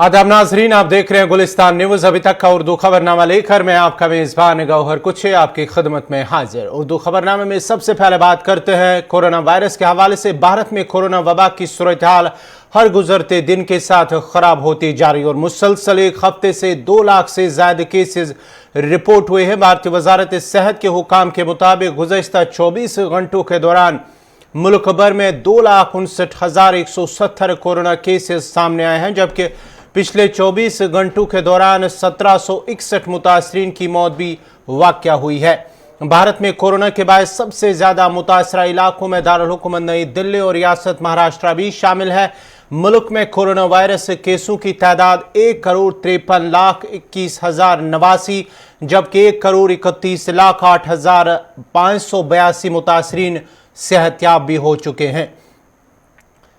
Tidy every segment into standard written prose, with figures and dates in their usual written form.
आदाब नाजरीन, आप देख रहे हैं गुलिस्तान न्यूज। अभी तक का उर्दू खबरनामा लेकर मैं आपका मेजबान गौहर कुछ आपकी खिदमत में हाजिर। उर्दू खबरनामे में सबसे पहले बात करते हैं कोरोना वायरस के हवाले से। भारत में कोरोना वबा की सूरत हाल हर गुजरते दिन के साथ खराब होती जा रही और मुसलसल एक हफ्ते से 2 लाख से ज्यादा केसेस रिपोर्ट हुए हैं। भारतीय वजारत सेहत के हुकाम के मुताबिक गुज़श्ता 24 घंटों के दौरान मुल्क भर में 2,59,170 कोरोना केसेस सामने आए हैं, जबकि पिछले 24 घंटों के दौरान 1761 मुतासरीन की मौत भी वाक़या हुई है। भारत में कोरोना के बाद सबसे ज्यादा मुतासरा इलाकों में दारुल हुकूमत नई दिल्ली और रियासत महाराष्ट्र भी शामिल है। मुल्क में कोरोना वायरस केसों की तादाद 1,53,21,089, जबकि 1,31,08,582 मुतासरीन सेहतयाब भी हो चुके हैं,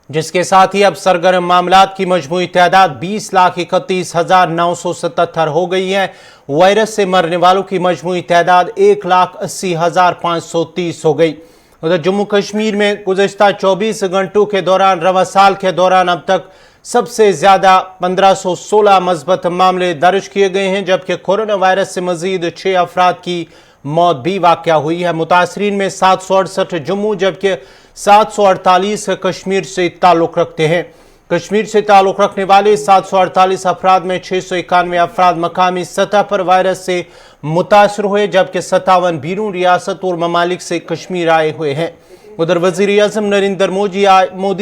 जिसके साथ ही अब सरगर्म मामलात की मजमूई तादाद 20,31,977 हो गई है। वायरस से मरने वालों की मजमूई तादाद 1,80,530 हो गई। उधर जम्मू कश्मीर में गुज़श्ता 24 घंटों के दौरान रवा साल के दौरान अब तक सबसे ज्यादा 1516 मस्बत मामले दर्ज किए गए हैं, जबकि कोरोना वायरस से मजीद 6 अफराद की मौत भी वाक़या हुई है। मुतासरीन में 768 जम्मू जबकि 748 कश्मीर से ताल्लुक़ रखते हैं। कश्मीर से ताल्लुक़ रखने वाले 748 अफराद में 691 अफराद मकामी सतह पर वायरस से मुतासर हुए, जबकि 57 बीरून रियासत और ममालिक से कश्मीर आए हुए हैं। उधर वज़ीर-ए-आज़म नरेंद्र मोदी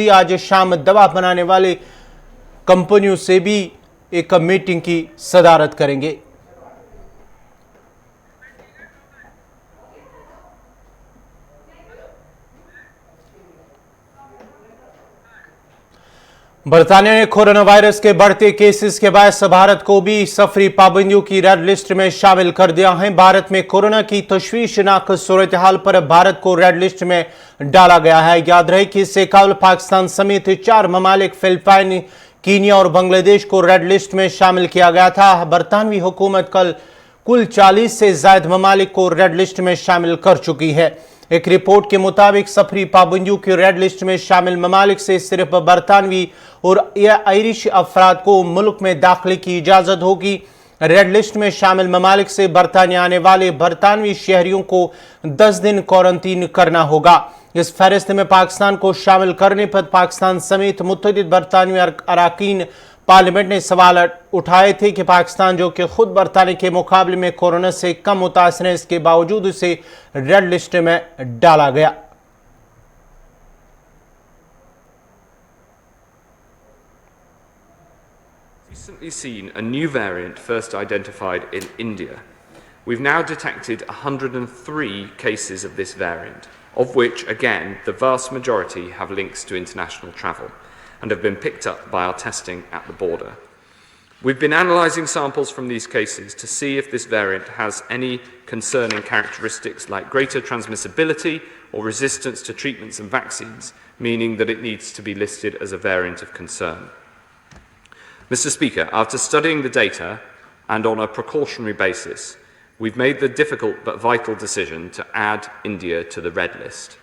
आज शाम दवा बनाने वाले कंपनियों से भी एक मीटिंग की सदारत करेंगे। बरतानिया ने कोरोना वायरस के बढ़ते केसेस के बाद भारत को भी सफरी पाबंदियों की रेड लिस्ट में शामिल कर दिया है। भारत में कोरोना की तशवीशनाक सूरत हाल पर भारत को रेड लिस्ट में डाला गया है। याद रहे कि इससे कबल पाकिस्तान समेत 4 ममालिक फिलिपाइन, कीनिया और बांग्लादेश को रेड लिस्ट में शामिल किया गया था। बरतानवी हुकूमत कल कुल 40 से ज्यादा ममालिक को रेड लिस्ट में शामिल कर चुकी है। एक रिपोर्ट के मुताबिक सफरी पाबंदियों की रेड लिस्ट में शामिल ममालिक से सिर्फ बरतानवी और आयरिश अफराद को मुल्क में दाखिले की इजाजत होगी। रेड लिस्ट में शामिल ममालिक से बरतानिया आने वाले बरतानवी शहरियों को 10 दिन क्वारंटीन करना होगा। इस फहरिस्त में पाकिस्तान को शामिल करने पर पाकिस्तान समेत मुत्तअद्दिद बरतानवी अरकान पार्लियामेंट ने सवाल उठाए थे कि पाकिस्तान, जो कि खुद बरतानिया के मुकाबले में कोरोना से कम मुतासर है, इसके बावजूद उसे रेड लिस्ट में डाला गया। Recently seen a new variant first identified in India. We've now detected 103 cases of this variant, of which, again, the vast majority have links to international travel and have been picked up by our testing at the border. We've been analysing samples from these cases to see if this variant has any concerning characteristics like greater transmissibility or resistance to treatments and vaccines, meaning that it needs to be listed as a variant of concern. Mr. Speaker, after studying the data and on a precautionary basis, we've made the difficult but vital decision to add India to the red list.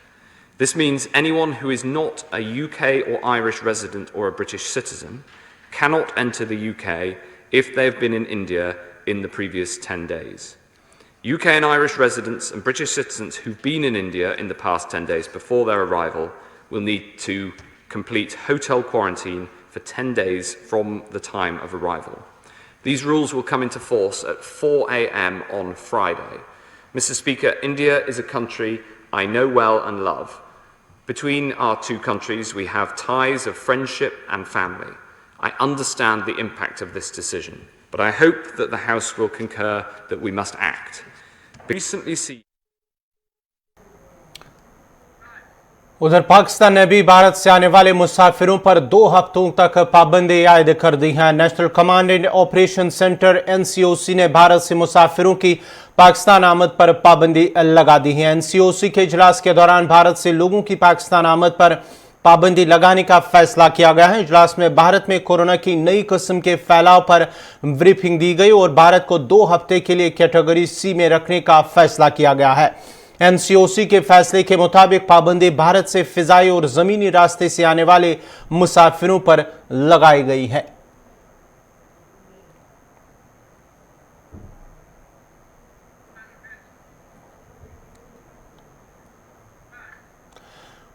This means anyone who is not a UK or Irish resident or a British citizen cannot enter the UK if they have been in India in the previous 10 days. UK and Irish residents and British citizens who've been in India in the past 10 days before their arrival will need to complete hotel quarantine for 10 days from the time of arrival. These rules will come into force at 4 a.m. on Friday. Mr. Speaker, India is a country I know well and love. Between our two countries, we have ties of friendship and family. I understand the impact of this decision, but I hope that the House will concur that we must act. Recently seen उधर पाकिस्तान ने भी भारत से आने वाले मुसाफिरों पर 2 हफ्तों तक पाबंदी आयद कर दी है। National command and operation centre NCOC ने भारत से मुसाफिरों की पाकिस्तान आमद पर पाबंदी लगा दी है। NCOC के इजलास के दौरान भारत से लोगों की पाकिस्तान आमद पर पाबंदी लगाने का फैसला किया गया है। इजलास में भारत में कोरोना की नई किस्म के फैलाव पर ब्रीफिंग दी गई और भारत को 2 हफ्ते के लिए कैटेगरी C में रखने का फैसला किया गया है। NCOC के फैसले के मुताबिक पाबंदी भारत से फिजाई और जमीनी रास्ते से आने वाले मुसाफिरों पर लगाई गई है।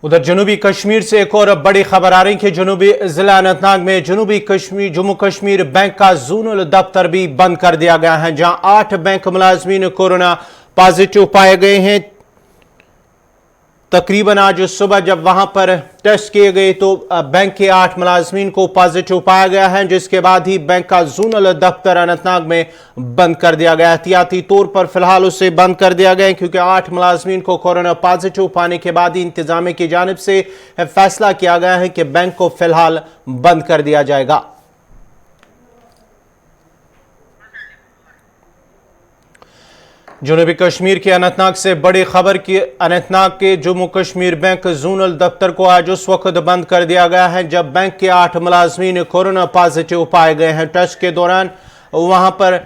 उधर जनूबी कश्मीर से एक और बड़ी खबर आ रही है कि जनूबी जिला अनंतनाग में जम्मू कश्मीर बैंक का जोनल दफ्तर भी बंद कर दिया गया है, जहां 8 बैंक मुलाजमीन कोरोना पॉजिटिव पाए गए हैं। तकरीबन आज सुबह जब वहां पर टेस्ट किए गए तो बैंक के 8 मुलाजमीन को पॉजिटिव पाया गया है, जिसके बाद ही बैंक का जोनल दफ्तर अनंतनाग में बंद कर दिया गया। एहतियाती तौर पर फिलहाल उसे बंद कर दिया गया क्योंकि 8 मुलाजमीन को कोरोना पॉजिटिव पाने के बाद ही इंतजामिया की जानिब से फैसला किया गया है कि बैंक को फिलहाल बंद कर दिया जाएगा। जनूबी कश्मीर के अनंतनाग से बड़ी खबर की अनंतनाग के जम्मू कश्मीर बैंक जोनल दफ्तर को आज उस वक्त बंद कर दिया गया है जब बैंक के 8 मुलाजमीन कोरोना पॉजिटिव पाए गए हैं। टेस्ट के दौरान वहां पर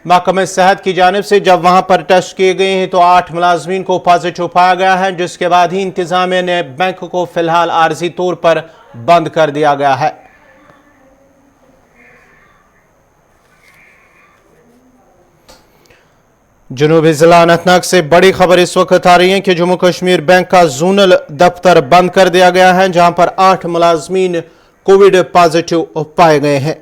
महकमे सेहत की जानिब से जब वहां पर टेस्ट किए गए हैं तो 8 मुलाजमीन को पॉजिटिव पाया गया है, जिसके बाद ही इंतजामिया ने बैंक को फिलहाल आर्जी तौर पर बंद कर दिया गया है। जनूबी जिला अनंतनाग से बड़ी खबर इस वक्त आ रही है कि जम्मू कश्मीर बैंक का जोनल दफ्तर बंद कर दिया गया है, जहां पर 8 मुलाजमीन कोविड पॉजिटिव पाए गए हैं।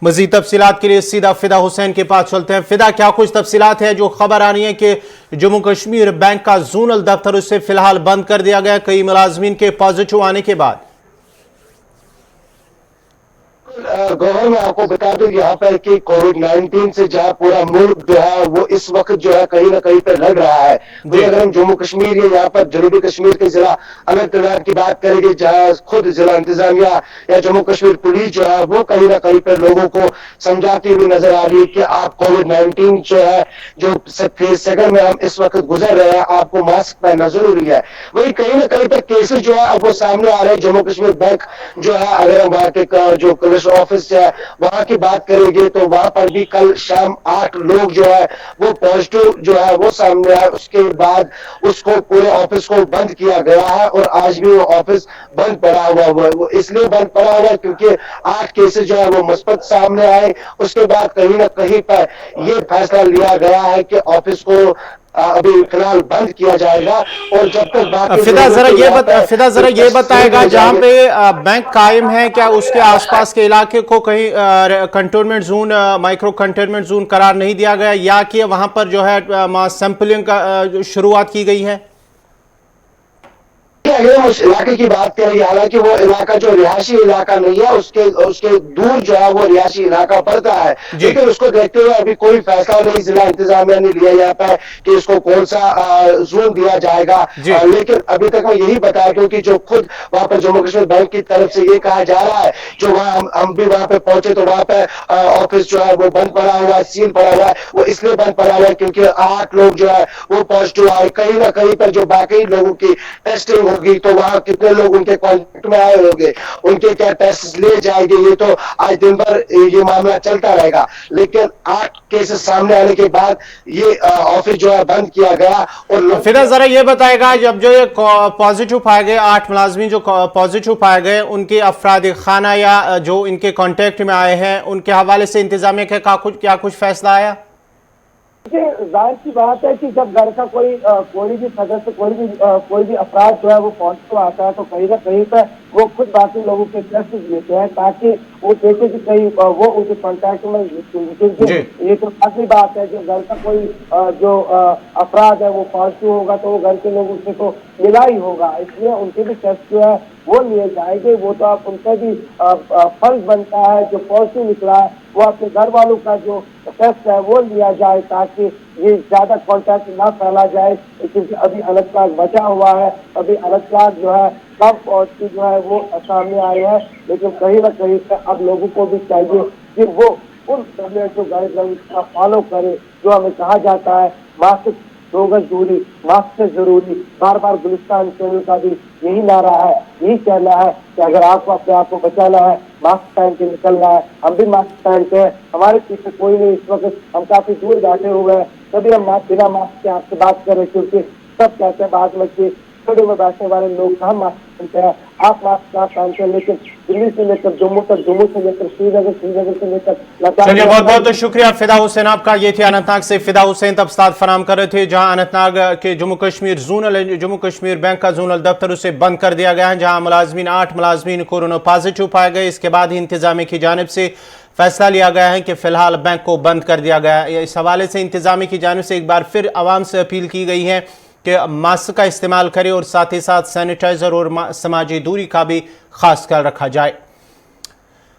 मजीद तफसीलात के लिए सीधा फिदा हुसैन के पास चलते हैं। फिदा, क्या कुछ तफसीलात है? जो खबर आ रही है कि जम्मू कश्मीर बैंक का जोनल दफ्तर उसे फिलहाल बंद कर दिया गया कई मुलाजमीन के पॉजिटिव आने के बाद। गौरव, मैं आपको बता दूं यहाँ पर कि कोविड-19 से जहाँ पूरा मुल्क जो है वो इस वक्त जो है कहीं ना कहीं पे लग रहा है। तो अगर हम जम्मू कश्मीर या यहाँ पर जनूबी कश्मीर के जिला अनंतनाग की बात करेंगे, जहाँ खुद जिला इंतजामिया या जम्मू कश्मीर पुलिस जो है वो कहीं ना कहीं पे लोगों को समझाती हुई नजर आ रही है कि आप कोविड-19 जो है जो फेज सेकंड में हम इस वक्त गुजर रहे हैं, आपको मास्क पहनना जरूरी है। वही कहीं ना कहीं पे केसेस जो है अब वो सामने आ रहे हैं। जम्मू कश्मीर बैंक जो है, अगर हम वहाँ के जो ऑफिस है वहां की बात करेंगे तो वहां पर भी कल शाम 8 लोग जो है वो पॉजिटिव जो है वो सामने आए। उसके बाद उसको पूरे ऑफिस को बंद किया गया है और आज भी वो ऑफिस बंद पड़ा हुआ है। वो इसलिए बंद पड़ा हुआ है क्योंकि 8 केसेस जो है वो मुस्बत सामने आए। उसके बाद कहीं ना कहीं पर यह फैसला लिया गया है कि ऑफिस को अभी फिलहाल बंद किया जाएगा और जब तक फिदा जरा ये बताएगा जहां पे बैंक कायम है, क्या उसके आसपास के इलाके को कहीं containment zone, micro containment zone करार नहीं दिया गया, या कि वहां पर जो है सैंपलिंग का शुरुआत की गई है? अगर हम उस इलाके की बात करें, हालांकि वो इलाका जो रिहायशी इलाका नहीं है, उसके दूर जो है वो रिहायशी इलाका पड़ता है, लेकिन उसको देखते हुए अभी कोई फैसला नहीं जिला इंतजामिया ने लिया जाता है कि इसको कौन सा जोन दिया जाएगा। लेकिन अभी तक मैं यही बताया क्योंकि जो खुद वहां पर जम्मू कश्मीर बैंक की तरफ से ये कहा जा रहा है, जो वहां हम भी वहां पे पहुंचे तो वहां पे ऑफिस जो है वो बंद पड़ा हुआ है, सील पड़ा हुआ है। वो इसलिए बंद पड़ा हुआ है क्योंकि 8 लोग जो है वो पॉजिटिव आए। कहीं ना कहीं पर जो बाकी लोगों की टेस्टिंग होगी तो वहां कितने लोग उनके कांटेक्ट में आए होंगे, उनके क्या टेस्ट लिए जाएंगे, ये तो आज दिन भर ये मामला चलता रहेगा। लेकिन 8 केसेस सामने आने के बाद ये ऑफिस जो है बंद किया गया। और फिर जरा ये बताएगा, जब जो ये पॉजिटिव पाए गए 8 मुलाजमीन जो पॉजिटिव पाए गए, उनके अफराद खाना या जो इनके कांटेक्ट में आए हैं उनके हवाले से इंतजामिया का क्या कुछ फैसला आया? जाहिर सी बात है कि जब घर का कोई भी सदस्य, कोई भी अपराध जो है वो पॉजिटिव आता है तो कहीं ना कहीं पर वो खुद बाकी लोगों के टेस्ट लेते हैं ताकि वो देखे कि कहीं वो उनके कॉन्टैक्ट में। ये तो असली बात है, जो घर का कोई जो अपराध है वो पॉजिटिव होगा तो वो घर के लोग उससे तो मिला ही होगा, इसलिए उनके भी टेस्ट जो है वो लिए जाएंगे। वो तो आप उनका भी फर्ज बनता है, जो पॉजिटिव निकला है वो अपने घर वालों का जो टेस्ट है वो लिया जाए ताकि ये ज्यादा कॉन्टैक्ट ना फैला जाए। क्योंकि अभी अनंतनाग बचा हुआ है, अभी अनंतनाग जो है कम पॉजिटिव जो है वो सामने आए हैं, लेकिन कहीं ना कहीं से अब लोगों को भी चाहिए कि वो उन जो गाइडलाइंस का फॉलो करे जो हमें कहा जाता है, मास्क 2 गज दूरी, मास्क से जरूरी। बार बार गुलिस्तान चैनल का भी यही नारा है, यही कहना है कि अगर आपको अपने आप को बचाना है मास्क पहन के निकलना है। हम भी मास्क पहनते हैं, हमारे पीछे कोई नहीं, इस वक्त हम काफी दूर बैठे हुए हैं, तभी हम बिना मास्क के आपसे बात करें क्योंकि सब कहते हैं बाद में कि रेस्टोरेंट में बैठने वाले लोग कहाँ मास्क पहनते हैं, आप मास्क ना पहनते हैं, लेकिन दिल्ली से लेकर जम्मू तक, जम्मू से लेकर श्रीनगर, श्रीनगर से लेकर लद्दाख। चलिए, बहुत बहुत शुक्रिया फिदा हुसैन आपका। ये थे अनंतनाग से फिदा हुसैन तफसीलात फराम कर रहे थे, जहां अनंतनाग के जम्मू कश्मीर बैंक का जोनल दफ्तर उसे बंद कर दिया गया है, जहां 8 मुलाजमीन कोरोना पॉजिटिव पाए गए। इसके बाद ही इंतजामिया की जानिब से फैसला लिया गया है कि फिलहाल बैंक को बंद कर दिया गया है। इस हवाले से इंतजामिया की जानिब से एक बार फिर आवाम से अपील की गई है कि मास्क का इस्तेमाल करें और साथ ही साथ सैनिटाइजर और समाजी दूरी का भी खास ख्याल रखा जाए।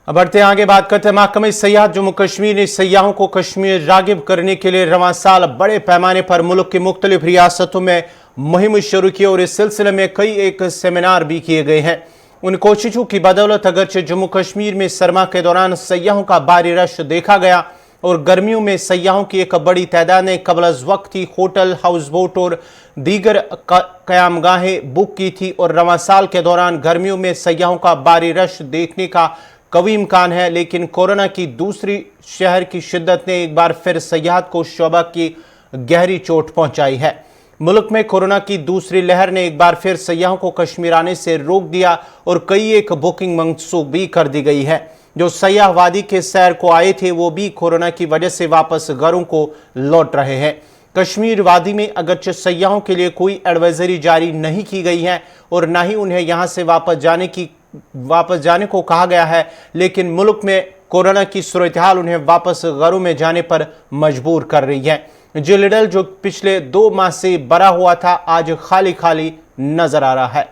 अब बढ़ते हैं आगे, बात करते हैं महकमा सयाहत जम्मू कश्मीर ने सयाहों को कश्मीर रागिब करने के लिए रवां साल बड़े पैमाने पर मुल्क की मुख्तलिफ रियासतों में मुहिम शुरू की और इस सिलसिले में कई एक सेमिनार भी किए गए हैं। उन कोशिशों की बदौलत अगरचे जम्मू कश्मीर में सरमा के दौरान सयाहों का भारी रश देखा गया और गर्मियों में सयाहों की एक बड़ी तादाद ने कबल अज वक्त ही होटल, हाउस बोट और दीगर क़यामगाहें बुक की थी और रवां साल के दौरान गर्मियों में सयाहों का भारी रश देखने का कवी इम्कान है। लेकिन कोरोना की दूसरी शहर की शिद्दत ने एक बार फिर सयाहत को शोबा की गहरी चोट पहुंचाई है। मुल्क में कोरोना की दूसरी लहर ने एक बार फिर सयाहों को कश्मीर आने से रोक दिया और कई एक बुकिंग मंसूख भी कर दी गई है। जो सयाह वादी के सैर को आए थे वो भी कोरोना की वजह से वापस घरों को लौट रहे हैं। कश्मीर वादी में अगरचे सयाहों के लिए कोई एडवाइजरी जारी नहीं की गई है और न ही उन्हें यहाँ से वापस जाने को कहा गया है, लेकिन मुल्क में कोरोना की सूरत हाल उन्हें वापस घरों में जाने पर मजबूर कर रही है। जिलिडल जो पिछले 2 माह से बड़ा हुआ था आज खाली खाली नजर आ रहा है।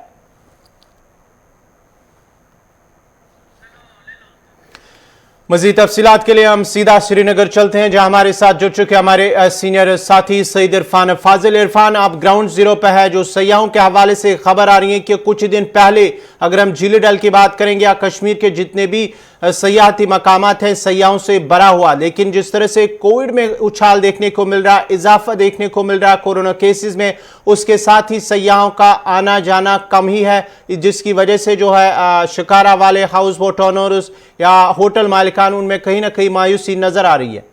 मज़ीद तफसीलात के लिए हम सीधा श्रीनगर चलते हैं, जहां हमारे साथ जुड़ चुके हमारे सीनियर साथी सईद इरफान फाजिल। इरफान, आप ग्राउंड जीरो पर है, जो सयाहों के हवाले से खबर आ रही है कि कुछ दिन पहले अगर हम झीली की बात करेंगे या कश्मीर के जितने भी सयाहती मकामात हैं सयाहों से भरा हुआ, लेकिन जिस तरह से कोविड में उछाल देखने को मिल रहा, इजाफा देखने को मिल रहा कोरोना केसेस में, उसके साथ ही सयाहों का आना जाना कम ही है, जिसकी वजह से जो है शिकारा वाले, हाउस बोट ओनर्स या होटल मालिकान, उनमें कहीं ना कहीं मायूसी नजर आ रही है।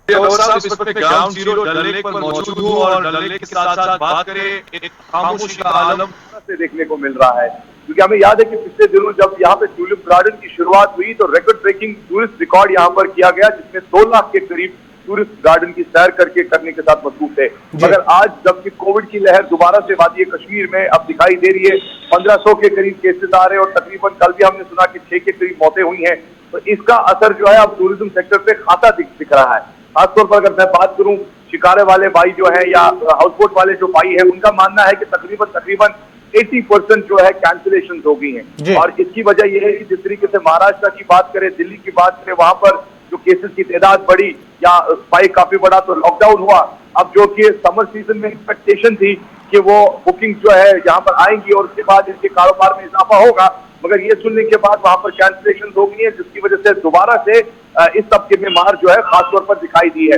ग्राउंड जीरो डल लेक पर मौजूद हूं और डल लेक के साथ बात करें, एक खामोशी का आलम से देखने को मिल रहा है, क्योंकि हमें याद है कि पिछले दिनों जब यहाँ पे ट्यूलिप गार्डन की शुरुआत हुई तो रिकॉर्ड ब्रेकिंग टूरिस्ट रिकॉर्ड यहाँ पर किया गया, जिसमें 2 लाख के करीब टूरिस्ट गार्डन की सैर करने के साथ मसरूफ थे। मगर आज जबकि कोविड की लहर दोबारा से वादी कश्मीर में अब दिखाई दे रही है, 1500 के करीब केसेस आ रहे हैं और तकरीबन कल भी हमने सुना कि 6 के करीब मौतें हुई हैं, तो इसका असर जो है अब टूरिज्म सेक्टर पे खाता दिख रहा है। खासतौर पर अगर मैं बात करूं शिकारे वाले भाई जो है या हाउसबोट वाले जो भाई है, उनका मानना है कि तकरीबन 80% जो है कैंसिलेशन हो गई हैं और इसकी वजह यह है कि जिस तरीके से महाराष्ट्र की बात करें, दिल्ली की बात करें, वहां पर जो केसेस की तादाद बढ़ी या स्पाइक काफी बढ़ा तो लॉकडाउन हुआ। अब जो कि समर सीजन में एक्सपेक्टेशन थी कि वो बुकिंग जो है यहाँ पर आएंगी और उसके बाद इनके कारोबार में इजाफा होगा, मगर ये सुनने के बाद वहां पर कैंसिलेशन हो गई है, जिसकी वजह से दोबारा से इस तबके में मार जो है खासतौर पर दिखाई दी है।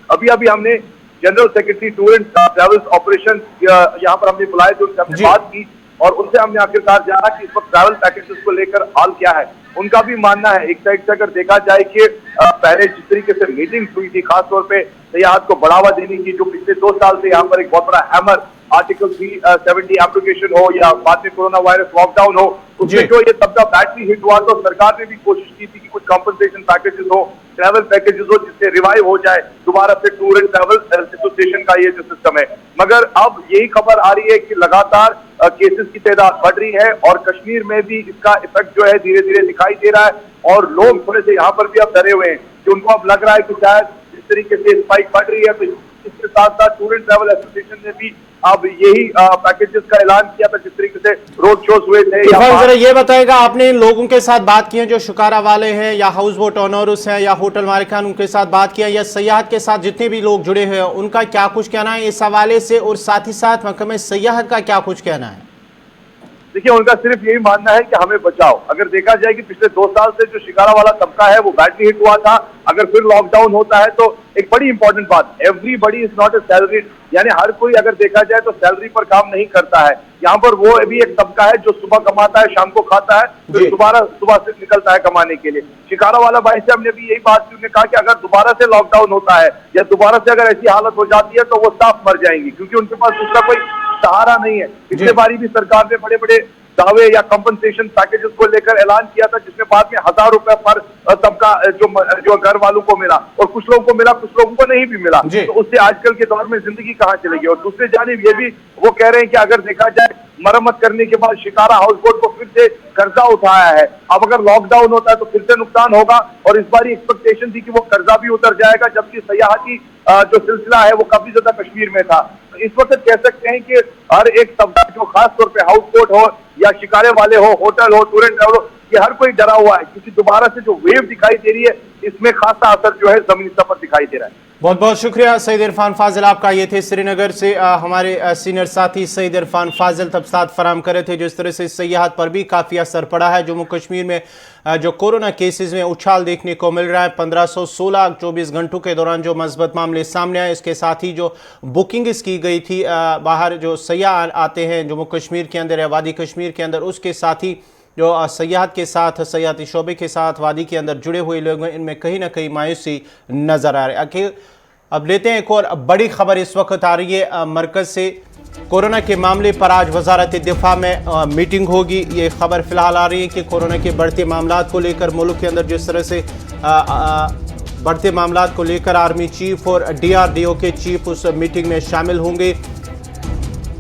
अभी हमने general secretary tour and travels operation यहाँ पर हमने बुलाए थे, उनसे हमने बात की और उनसे हमने आखिरकार जाना कि इस वक्त ट्रैवल पैकेजेस को लेकर हाल क्या है। उनका भी मानना है, एक साइड से अगर देखा जाए कि पहले जिस तरीके से मीटिंग हुई थी खासतौर पे सयाहत को बढ़ावा देने की, जो पिछले 2 साल से यहाँ पर एक बहुत बड़ा हैमर आर्टिकल 370 एप्लीकेशन हो या बाद में कोरोना वायरस लॉकडाउन हो, उसमें जो ये तबका बैटरी हिट हुआ तो सरकार ने भी कोशिश की थी कि कुछ कंपनसेशन पैकेजेस हो, ट्रैवल पैकेजेस हो, जिससे रिवाइव हो जाए दोबारा से टूर एंड ट्रैवल एसोसिएशन का ये जो सिस्टम है। मगर अब यही खबर आ रही है कि लगातार केसेस की तादाद बढ़ रही है और कश्मीर में भी इसका इफेक्ट जो है धीरे धीरे दिखाई दे रहा है और लोग थोड़े से यहाँ पर भी अब डरे हुए हैं कि उनको अब लग रहा है कि शायद जिस तरीके से स्पाइक बढ़ रही है तो इसके साथ साथ टूर एंड ट्रैवल एसोसिएशन ने भी अब यही पैकेजेस का ऐलान किया था, जिस तरीके से रोड शोज हुए थे। जरा ये बताएगा, आपने इन लोगों के साथ बात की है जो शिकारा वाले हैं या हाउस बोट ओनर्स हैं या होटल मालिकान, उनके साथ बात किया या सयाहत के साथ जितने भी लोग जुड़े हुए हैं, उनका क्या कुछ कहना है इस हवाले से और साथ ही साथ महकमे सयाहत का क्या कुछ कहना है? देखिए उनका सिर्फ यही मानना है कि हमें बचाओ। अगर देखा जाए कि पिछले 2 साल से जो शिकारा वाला तबका है वो बैडली हिट हुआ था, अगर फिर लॉकडाउन होता है तो एक बड़ी इंपॉर्टेंट बात, everybody is not a salaried, यानी हर कोई अगर देखा जाए तो सैलरी पर काम नहीं करता है। यहाँ पर वो भी एक तबका है जो सुबह कमाता है, शाम को खाता है, फिर दोबारा सुबह से निकलता है कमाने के लिए। शिकारा वाला भाई से हमने भी यही बात की, उन्होंने कहा कि अगर दोबारा से लॉकडाउन होता है या दोबारा से अगर ऐसी हालत हो जाती है तो वो साफ मर जाएंगी, क्योंकि उनके पास दूसरा कोई सहारा नहीं है। पिछले बारी भी सरकार ने बड़े बड़े दावे या कंपनसेशन पैकेजेस को लेकर ऐलान किया था, जिसमें बाद में 1000 रुपए पर तबका जो घर वालों को मिला, और कुछ लोगों को मिला, कुछ लोगों को नहीं भी मिला। तो उससे आजकल के दौर में जिंदगी कहाँ चलेगी। और दूसरी जानिब ये भी वो कह रहे हैं कि अगर देखा जाए मरम्मत करने के बाद शिकारा हाउस बोट को फिर से कर्जा उठाया है, अब अगर लॉकडाउन होता है तो फिर से नुकसान होगा, और इस बार एक्सपेक्टेशन थी कि वो कर्जा भी उतर जाएगा, जबकि सयाहती जो सिलसिला है वो काफी ज्यादा कश्मीर में था। इस वक्त कह सकते हैं कि हर एक तबका, जो खास तौर पे हाउस बोट हो या शिकारे वाले हो, होटल हो, टूर एंड ट्रैवल हो, ये हर कोई डरा हुआ है, क्योंकि दोबारा से जो वेव दिखाई दे रही है इसमें खासा असर जो है जमीनी स्तर पर दिखाई दे रहा है। बहुत बहुत शुक्रिया सईद इरफान फाजिल आपका। ये थे श्रीनगर से हमारे सीनियर साथी सईद इरफान फाजिल तफसीलात फराम कर रहे थे। जिस तरह से सयाहत पर भी काफ़ी असर पड़ा है। जम्मू कश्मीर में जो कोरोना केसेस में उछाल देखने को मिल रहा है, 1516 24 घंटों के दौरान जो मस्बत मामले सामने आए, इसके साथ ही जो बुकिंग्स की गई थी बाहर जो सयाह आते हैं जम्मू कश्मीर के अंदर या वादी कश्मीर के अंदर, उसके साथ ही जो सयाहत के साथ, सयाहती शोबे के साथ वादी के अंदर जुड़े हुए लोग हैं, इनमें कहीं ना कहीं मायूसी नज़र आ रही है। अब लेते हैं एक और बड़ी खबर इस वक्त आ रही है मरकज़ से। कोरोना के मामले पर आज वजारत दिफा में मीटिंग होगी। ये खबर फिलहाल आ रही है कि कोरोना के बढ़ते मामलात को लेकर मुल्क के अंदर जिस तरह से बढ़ते मामलात को लेकर आर्मी चीफ और DRDO के चीफ उस मीटिंग में शामिल होंगे।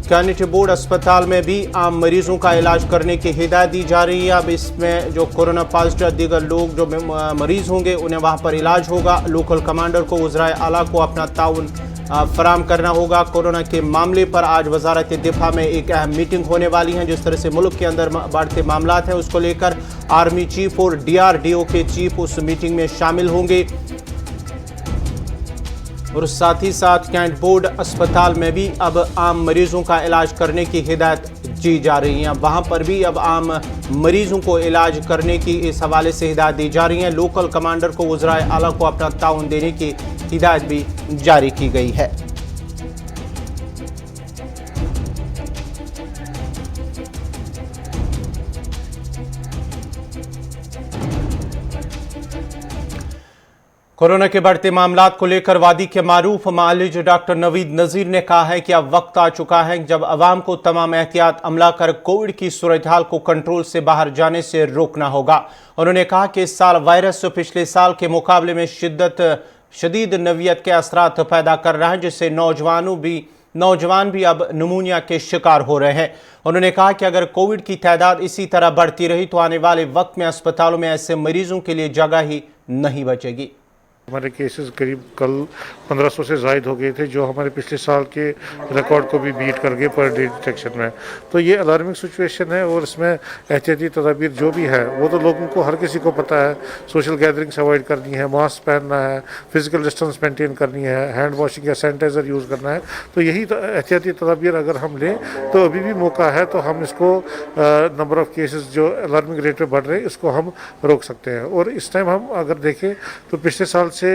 कम्युनिटी बोर्ड अस्पताल में भी आम मरीजों का इलाज करने की हिदायत दी जा रही है। अब इसमें जो कोरोना पॉजिटिव दीगर लोग जो मरीज होंगे उन्हें वहां पर इलाज होगा। लोकल कमांडर को वज़राए आला को अपना ताउन फराम करना होगा। कोरोना के मामले पर आज वजारत दिफा में एक अहम मीटिंग होने वाली है। जिस तरह से मुल्क के अंदर बढ़ते मामलात हैं उसको लेकर आर्मी चीफ और DRDO के चीफ उस मीटिंग में शामिल होंगे। और साथ ही साथ कैंट बोर्ड अस्पताल में भी अब आम मरीजों का इलाज करने की हिदायत दी जा रही है। वहाँ पर भी अब आम मरीजों को इलाज करने की इस हवाले से हिदायत दी जा रही है। लोकल कमांडर को वज़राए आला को अपना ताउन देने की हिदायत भी जारी की गई है। कोरोना के बढ़ते मामलात को लेकर वादी के मारूफ मालिज डॉक्टर नवीद नज़ीर ने कहा है कि अब वक्त आ चुका है जब अवाम को तमाम एहतियात अमला कर कोविड की सूरत हाल को कंट्रोल से बाहर जाने से रोकना होगा। उन्होंने कहा कि इस साल वायरस पिछले साल के मुकाबले में शदीद नवियत के असरात पैदा कर रहा है, जिससे नौजवान भी अब निमोनिया के शिकार हो रहे हैं। उन्होंने कहा कि अगर कोविड की तादाद इसी तरह बढ़ती रही तो आने वाले वक्त में अस्पतालों में ऐसे मरीजों के लिए जगह ही नहीं बचेगी। हमारे केसेस करीब कल 1500 से ज़ायद हो गए थे, जो हमारे पिछले साल के रिकॉर्ड को भी बीट कर गए पर डे डिटेक्शन में। तो ये अलार्मिंग सिचुएशन है और इसमें एहतियाती तदाबीर जो भी है वो तो लोगों को, हर किसी को पता है। सोशल गैदरिंग्स अवॉइड करनी है, मास्क पहनना है, फिजिकल डिस्टेंस मेंटेन करनी है, हैंड वॉशिंग या सैनिटाइज़र यूज़ करना है। तो यही एहतियाती तदाबीर अगर हम लें तो अभी भी मौका है, तो हम इसको नंबर ऑफ़ केसेस जो अलार्मिंग रेट पर बढ़ रहे हैं इसको हम रोक सकते हैं। और इस टाइम हम अगर देखें तो पिछले साल से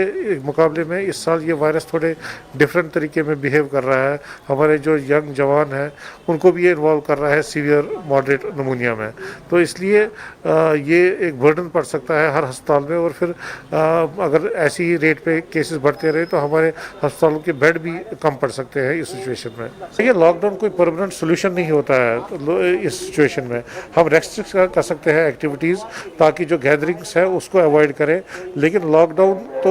मुकाबले में इस साल ये वायरस थोड़े डिफरेंट तरीके में बिहेव कर रहा है। हमारे जो यंग जवान हैं उनको भी ये इन्वॉल्व कर रहा है सीवियर मॉडरेट निमोनिया में। तो इसलिए ये एक बर्डन पड़ सकता है हर अस्पताल में। और फिर अगर ऐसी ही रेट पे केसेस बढ़ते रहे तो हमारे अस्पतालों के बेड भी कम पड़ सकते हैं इस सिचुएशन में। ये लॉकडाउन कोई परमानेंट सोल्यूशन नहीं होता है। इस सिचुएशन में हम रेस्ट्रिक्ट कर सकते हैं एक्टिविटीज़, ताकि जो गैदरिंग्स है उसको अवॉइड करें। लेकिन लॉकडाउन तो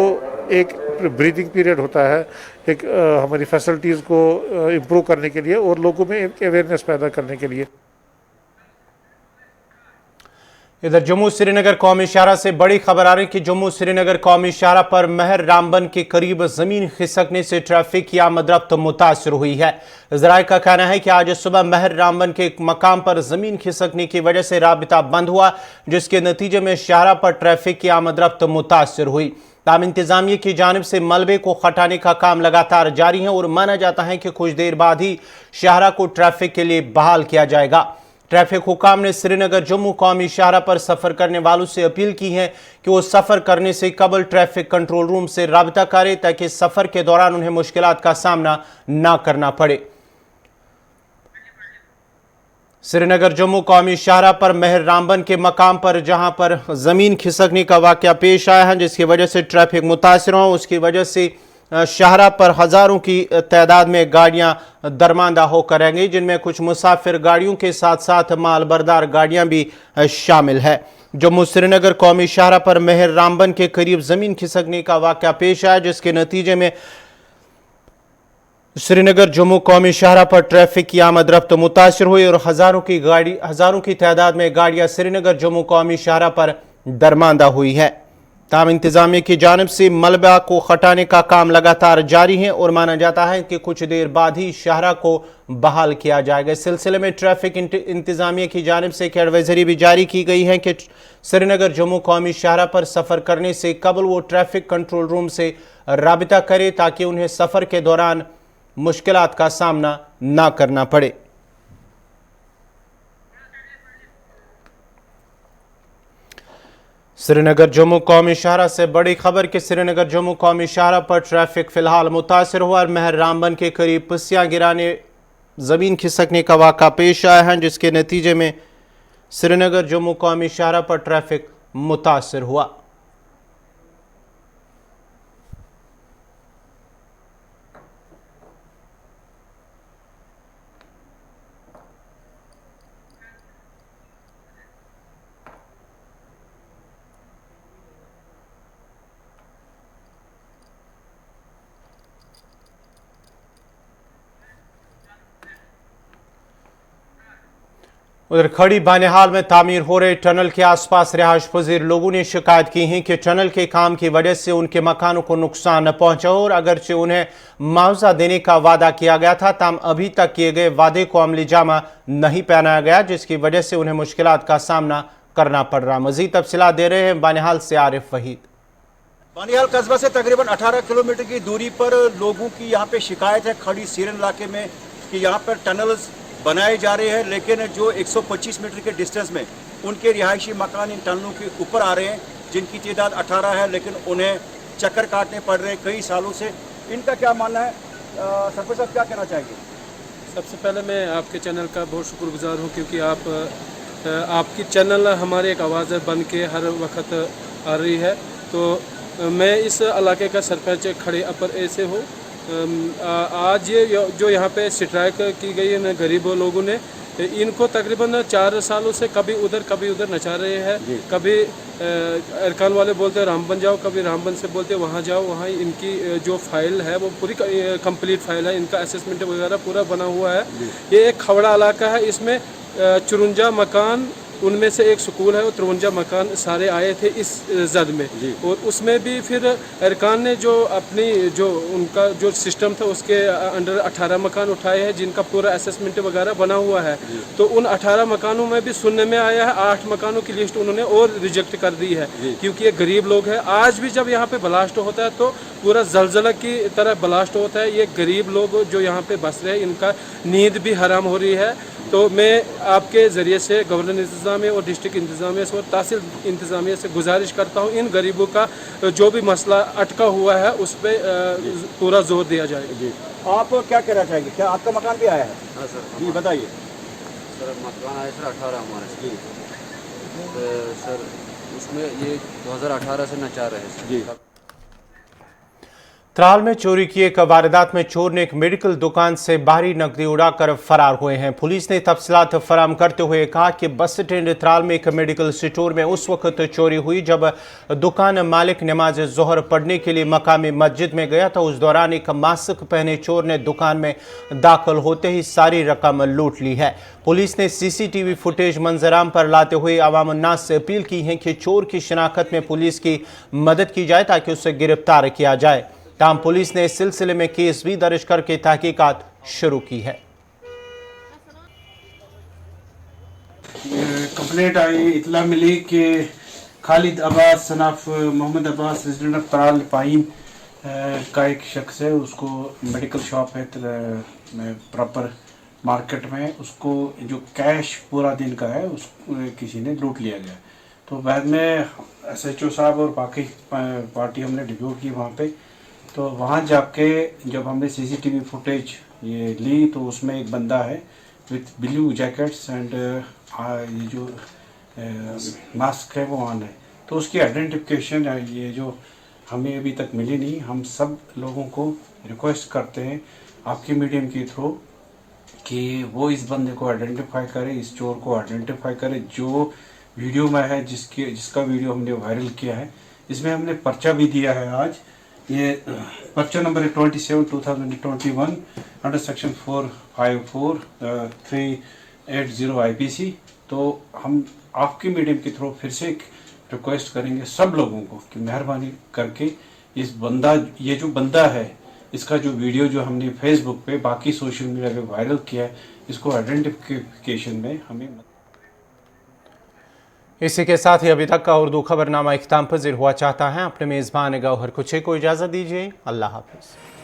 एक ब्रीदिंग पीरियड होता है, एक हमारी फैसिलिटीज़ को इम्प्रूव करने के लिए और लोगों में एक अवेयरनेस पैदा करने के लिए। इधर जम्मू श्रीनगर कौमी शाहरा से बड़ी खबर आ रही है कि जम्मू श्रीनगर कौमी शाहरा पर महर रामबन के करीब जमीन खिसकने से ट्रैफिक की आमदरफ्त मुतासर हुई है। ज़राए का कहना है कि आज सुबह महर रामबन के एक मकाम पर जमीन खिसकने की वजह से राबिता बंद हुआ, जिसके नतीजे में शाहरा पर ट्रैफिक की आमदरफ्त मुतासर हुई। ताम इंतजामिया की जानिब से मलबे को हटाने का काम लगातार जारी है और माना जाता है कि कुछ देर बाद ही शाहरा को ट्रैफिक के लिए बहाल किया जाएगा। ट्रैफिक हुकाम ने श्रीनगर जम्मू कौमी शाहरा पर सफर करने वालों से अपील की है कि वो सफर करने से कबल ट्रैफिक कंट्रोल रूम से राब्ता करें ताकि सफर के दौरान उन्हें मुश्किलात का सामना न करना पड़े। श्रीनगर जम्मू कौमी शाहरा पर महर रामबन के मकाम पर जहां पर जमीन खिसकने का वाकया पेश आया है, जिसकी वजह से ट्रैफिक मुतासिर हो, उसकी वजह से शाहरा पर हजारों की तादाद में गाड़ियां दरमांदा होकर रह गई, जिनमें कुछ मुसाफिर गाड़ियों के साथ साथ माल बरदार गाड़ियां भी शामिल है। जम्मू श्रीनगर कौमी शाहरा पर महर रामबन के करीब जमीन खिसकने का वाकया पेश आया, जिसके नतीजे में श्रीनगर जम्मू कौमी शाहरा पर ट्रैफिक की आमद रफ्त मुतासिर हुई और हजारों की तादाद में गाड़ियां श्रीनगर जम्मू कौमी शाहरा पर दरमांदा हुई है। ताम इंतजामिया की जानिब से मलबा को हटाने का काम लगातार जारी है और माना जाता है कि कुछ देर बाद ही शाहरा को बहाल किया जाएगा। इस सिलसिले में ट्रैफिक इंतजामिया की जानिब से एक एडवाइजरी भी जारी की गई है कि श्रीनगर जम्मू कौमी शाहरा पर सफ़र करने से कबल वो ट्रैफिक कंट्रोल रूम से राबिता करे ताकि उन्हें सफ़र के दौरान मुश्किलात का सामना ना करना पड़े। श्रीनगर जम्मू कौमी शाहरा से बड़ी खबर कि श्रीनगर जम्मू कौमी शाहरा पर ट्रैफिक फिलहाल मुतासिर हुआ और महर रामबन के करीब पस्सियां गिराने जमीन खिसकने का वाक़ा पेश आया है, जिसके नतीजे में श्रीनगर जम्मू कौमी शाहरा पर ट्रैफिक मुतासिर हुआ। उधर खड़ी बानिहाल में तामीर हो रहे टनल के आसपास रिहाइश पजीर लोगों ने शिकायत की है कि टनल के काम की वजह से उनके मकानों को नुकसान न पहुंचा हो और अगरचे उन्हें मुआवजा देने का वादा किया गया था, ताम अभी तक किए गए वादे को अमली जामा नहीं पहनाया गया, जिसकी वजह से उन्हें मुश्किलात का सामना करना पड़ रहा। मजीद तफसीलात दे रहे हैं बानिहाल से आरिफ वहीद। बानिहाल कस्बा से तकरीबन 18 किलोमीटर की दूरी पर लोगों की यहाँ पे शिकायत है खड़ी सीरन इलाके में कि यहाँ पर टनल्स बनाए जा रहे हैं, लेकिन जो 125 मीटर के डिस्टेंस में उनके रिहायशी मकान इन टनलों के ऊपर आ रहे हैं, जिनकी तादाद 18 है, लेकिन उन्हें चक्कर काटने पड़ रहे हैं कई सालों से। इनका क्या मानना है? सरपंच साहब क्या कहना चाहेंगे? सबसे पहले मैं आपके चैनल का बहुत शुक्रगुजार हूँ, क्योंकि आपकी चैनल हमारे एक आवाज़ बन के हर वक्त आ रही है। तो मैं इस इलाके का सरपंच खड़े अपर ऐसे हूँ। आज ये जो यहाँ पे स्ट्राइक की गई है गरीब लोगों ने, इनको तकरीबन 4 सालों से कभी उधर नचा रहे हैं। कभी अरकान वाले बोलते हैं रामबन जाओ, कभी रामबन से बोलते हैं वहाँ जाओ। वहाँ इनकी जो फाइल है वो पूरी कंप्लीट फाइल है, इनका असेसमेंट वगैरह पूरा बना हुआ है। ये एक खवड़ा इलाका है, इसमें 54 मकान, उनमें से एक स्कूल है और 53 मकान सारे आए थे इस जद में। और उसमें भी फिर अरकान ने जो अपनी उनका जो सिस्टम था उसके अंडर 18 मकान उठाए हैं, जिनका पूरा असेसमेंट वगैरह बना हुआ है। तो उन 18 मकानों में भी सुनने में आया है 8 मकानों की लिस्ट उन्होंने और रिजेक्ट कर दी है, क्योंकि ये गरीब लोग हैं। आज भी जब यहाँ पे ब्लास्ट होता है तो पूरा जलजला की तरह ब्लास्ट होता है। ये गरीब लोग जो यहाँ पे बस रहे हैं, इनका नींद भी हराम हो रही है। तो मैं आपके ज़रिए से गवर्नर इंतज़ामिया और डिस्ट्रिक्ट इंतज़ामिया से और तहसील इंतज़ामिया से गुजारिश करता हूँ, इन गरीबों का जो भी मसला अटका हुआ है उस पर पूरा जोर दिया जाए। जी, आप क्या कहना चाहेंगे? क्या आपका मकान भी आया है? हाँ सर, जी बताइए। सर मकान आया सर 18 हमारे। जी तो सर उसमें ये 2018 से नचा रहे हैं। जी, त्राल में चोरी की एक वारदात में चोर ने एक मेडिकल दुकान से बाहरी नकदी उड़ाकर फरार हुए हैं। पुलिस ने तफसीलात फराम करते हुए कहा कि बस स्टैंड त्राल में एक मेडिकल स्टोर में उस वक्त चोरी हुई जब दुकान मालिक नमाज जोहर पढ़ने के लिए मकामी मस्जिद में गया था। उस दौरान एक मास्क पहने चोर ने दुकान में दाखिल होते ही सारी रकम लूट ली है। पुलिस ने CCTV फुटेज मंजराम पर लाते हुए अवाम उन्नास से अपील की है कि चोर की शिनाख्त में पुलिस की मदद की जाए ताकि उसे गिरफ्तार किया जाए। ताम पुलिस ने इस सिलसिले में केस भी दर्ज करके तहकीकात शुरू की है। कंप्लेंट आई, इतला मिली कि Khalid Abbas son of Mohammad Abbas resident of Tral पाइन का एक शख्स है, उसको मेडिकल शॉप है प्रॉपर मार्केट में उसको जो कैश पूरा दिन का है उस किसी ने लूट लिया गया। तो बाद में SHO साहब और बाकी पार्टी हमने डिप्यू की वहाँ पे। तो वहाँ जाके जब हमने CCTV फुटेज ये ली तो उसमें एक बंदा है विथ ब्लू जैकेट्स एंड ये जो मास्क है वो ऑन है। तो उसकी आइडेंटिफिकेशन ये जो हमें अभी तक मिली नहीं। हम सब लोगों को रिक्वेस्ट करते हैं आपके मीडियम के थ्रू कि वो इस बंदे को आइडेंटिफाई करे, इस चोर को आइडेंटिफाई करे जो वीडियो में है, जिसका वीडियो हमने वायरल किया है। इसमें हमने पर्चा भी दिया है आज। ये पर्चा नंबर 27/2021 अंडर सेक्शन 454 380 IPC। तो हम आपके मीडियम के थ्रू फिर से एक रिक्वेस्ट करेंगे सब लोगों को कि मेहरबानी करके ये जो बंदा है इसका जो वीडियो जो हमने फेसबुक पे बाकी सोशल मीडिया पे वायरल किया है इसको आइडेंटिफिकेशन में हमें। इसी के साथ ही अभी तक का उर्दू खबरनामा इख्तिताम पज़ीर हुआ चाहता है। अपने मेज़बान गौहर कुछे को इजाज़त दीजिए। अल्लाह हाफ़िज़।